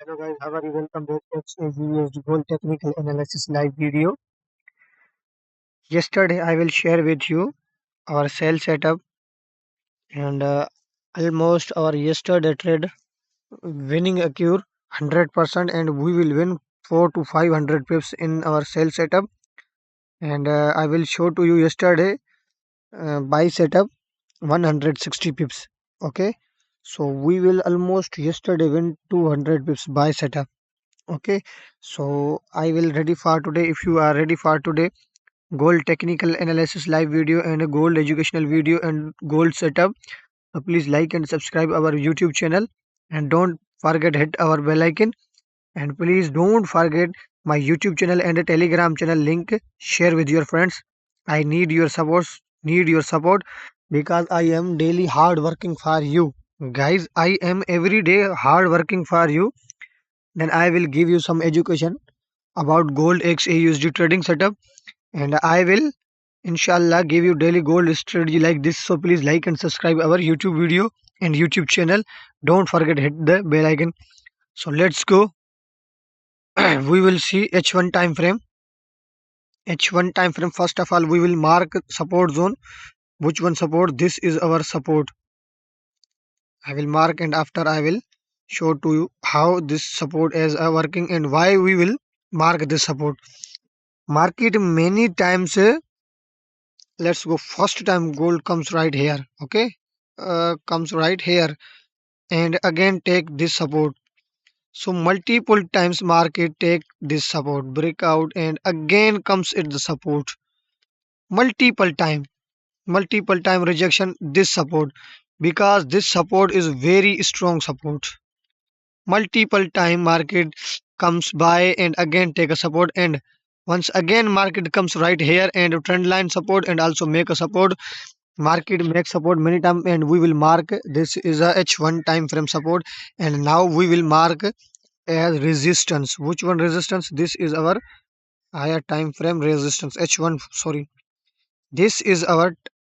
Hello guys, how are you? Welcome back to XAVUSD Gold Technical Analysis live video. Yesterday I will share with you our sell setup and almost our yesterday trade winning occur 100% and we will win 4 to 500 pips in our sell setup and I will show to you yesterday buy setup 160 pips. Okay, so we will almost yesterday win 200 pips buy setup. Okay, so I will ready for today. If you are ready for today gold technical analysis live video and a gold educational video and gold setup, so please like and subscribe our YouTube channel and don't forget hit our bell icon, and please don't forget my YouTube channel and a Telegram channel link share with your friends. I need your support because I am daily hard working for you guys. I am every day hard working for you. Then I will give you some education about gold XAUSD trading setup, and I will inshallah give you daily gold strategy like this. So please like and subscribe our YouTube video and YouTube channel. Don't forget hit the bell icon. So let's go. We will see H1 time frame. H1 time frame, first of all we will mark support zone. Which one support? This is our support. I will mark and after I will show to you how this support is working and why we will mark this support. Market many times. Let's go. First time gold comes right here. Okay, comes right here and again take this support. So multiple times market take this support, break out and again comes at the support. multiple time Multiple time rejection this support, because this support is very strong support. Multiple time market comes by and again take a support, and once again market comes right here and trend line support and also make a support. Market makes support many times and we will mark this is a H1 time frame support, and now we will mark as resistance. Which one resistance? This is our higher time frame resistance H1, sorry, this is our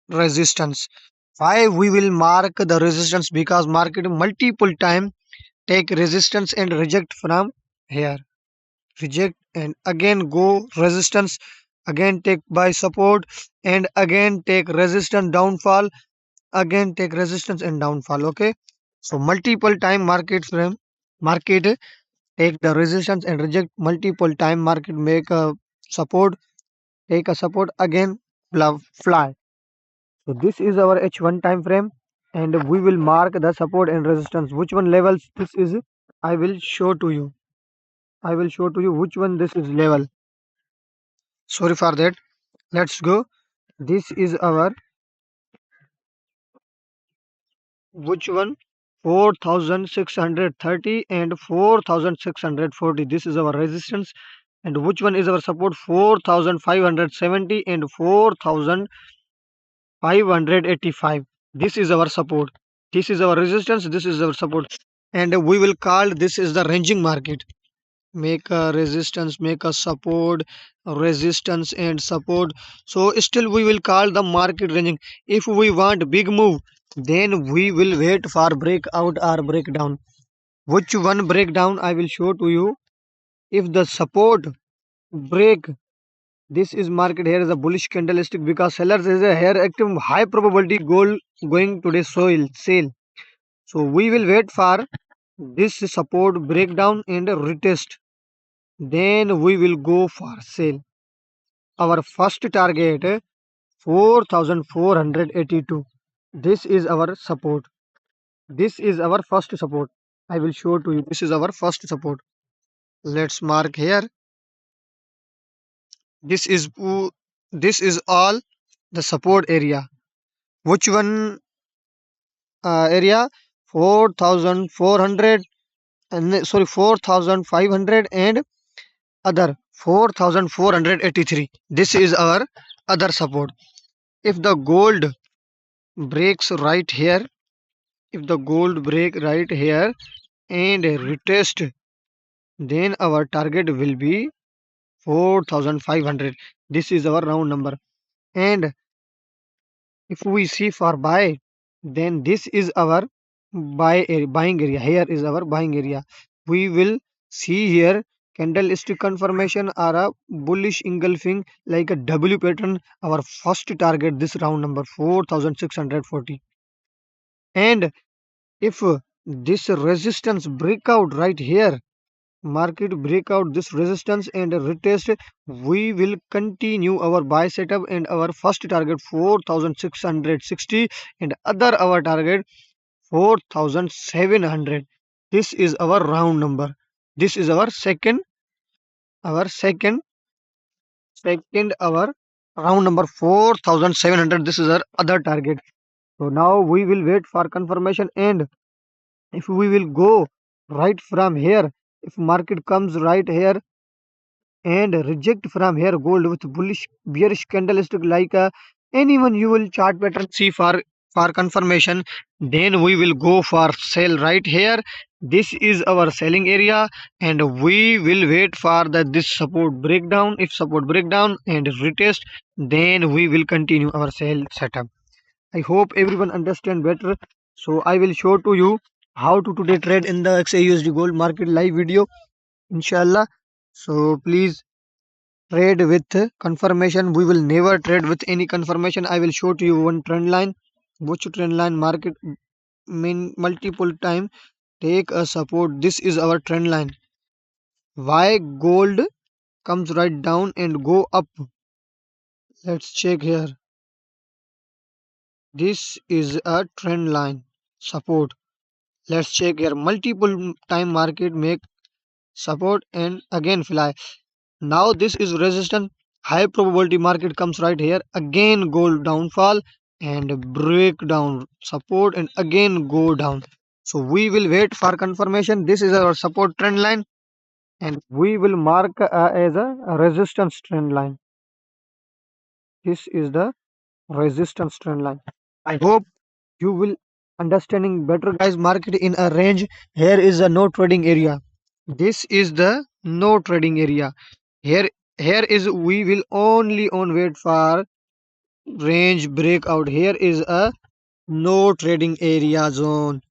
resistance. Why we will mark the resistance? Because market multiple time take resistance and reject from here, reject and again go resistance, again take by support and again take resistance downfall, again take resistance and downfall. Okay, so multiple time market take the resistance and reject multiple time, market make a support, take a support again fly. So this is our H1 time frame and we will mark the support and resistance. Which one levels this is? I will show to you. I will show to you which one this is level. Sorry for that. Let's go. This is our which one? 4630 and 4640. This is our resistance. And which one is our support? 4570 and 4585. This is our support. This is our resistance. This is our support. And we will call this is the ranging market. Make a resistance, make a support, resistance and support. So still we will call the market ranging. If we want big move, then we will wait for breakout or breakdown. Which one breakdown? I will show to you. If the support break, this is market here is a bullish candlestick because sellers is a here active, high probability gold going today sale. So we will wait for this support breakdown and retest, then we will go for sale. Our first target 4482. This is our support. This is our first support. I will show to you. This is our first support. Let's mark here. This is all the support area. Which one area? 4400 and sorry 4500 and other 4483. This is our other support. If the gold breaks right here, if the gold break right here and retest, then our target will be 4500. This is our round number. And if we see for buy, then this is our buying area. Here is our buying area. we will see here candlestick confirmation are a bullish engulfing like a W pattern. Our first target this round number 4640. And if this resistance breakout right here, market breakout this resistance and retest, we will continue our buy setup and our first target 4660 and other our target 4700. This is our round number. This is our second our round number 4700. This is our other target. So now we will wait for confirmation, and if we will go right from here, if market comes right here and reject from here gold with bullish bearish candlestick like anyone you will chart pattern see for confirmation, then we will go for sell right here. This is our selling area, and we will wait for the this support breakdown. If support breakdown and retest, then we will continue our sell setup. I hope everyone understand better. So I will show to you how to today trade in the XAUSD gold market live video, inshallah. So please trade with confirmation. We will never trade with any confirmation. I will show to you one trend line. Watch trend line market mean multiple time take a support. This is our trend line. Why gold comes right down and go up? Let's check here. This is a trend line support. Let's check here. Multiple time market make support and again fly. Now this is resistance. High probability market comes right here. Again gold downfall and breakdown support and again go down. So we will wait for confirmation. This is our support trend line, and we will mark as a resistance trend line. This is the resistance trend line. I hope you will understanding better, guys. Market in a range. Here is a no trading area. This is the no trading area. Here is we will only on wait for range breakout. Here is a no trading area zone.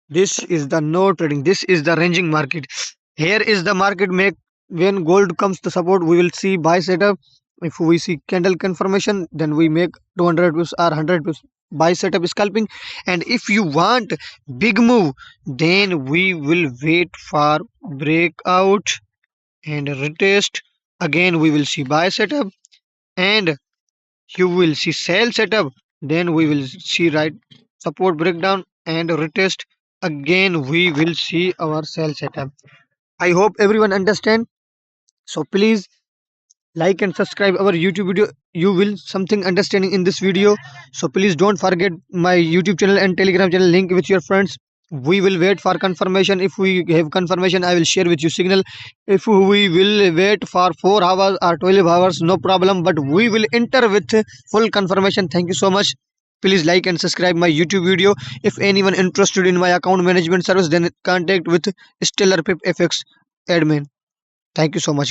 This is the no trading. This is the ranging market. Here is the market make when gold comes to support. We will see buy setup. If we see candle confirmation, then we make 200 pips or 100 pips buy setup scalping. And if you want big move, then we will wait for breakout and retest. Again we will see buy setup, and you will see sell setup. Then we will see right support breakdown and retest. Again we will see our sell setup. I hope everyone understand. So please like and subscribe our YouTube video. You will something understanding in this video. So please don't forget my YouTube channel and Telegram channel link with your friends. We will wait for confirmation. If we have confirmation, I will share with you signal. If we will wait for 4 hours or 12 hours, no problem, but we will enter with full confirmation. Thank you so much. Please like and subscribe my YouTube video. If anyone interested in my account management service, then contact with Stellar Pip FX admin. Thank you so much, guys.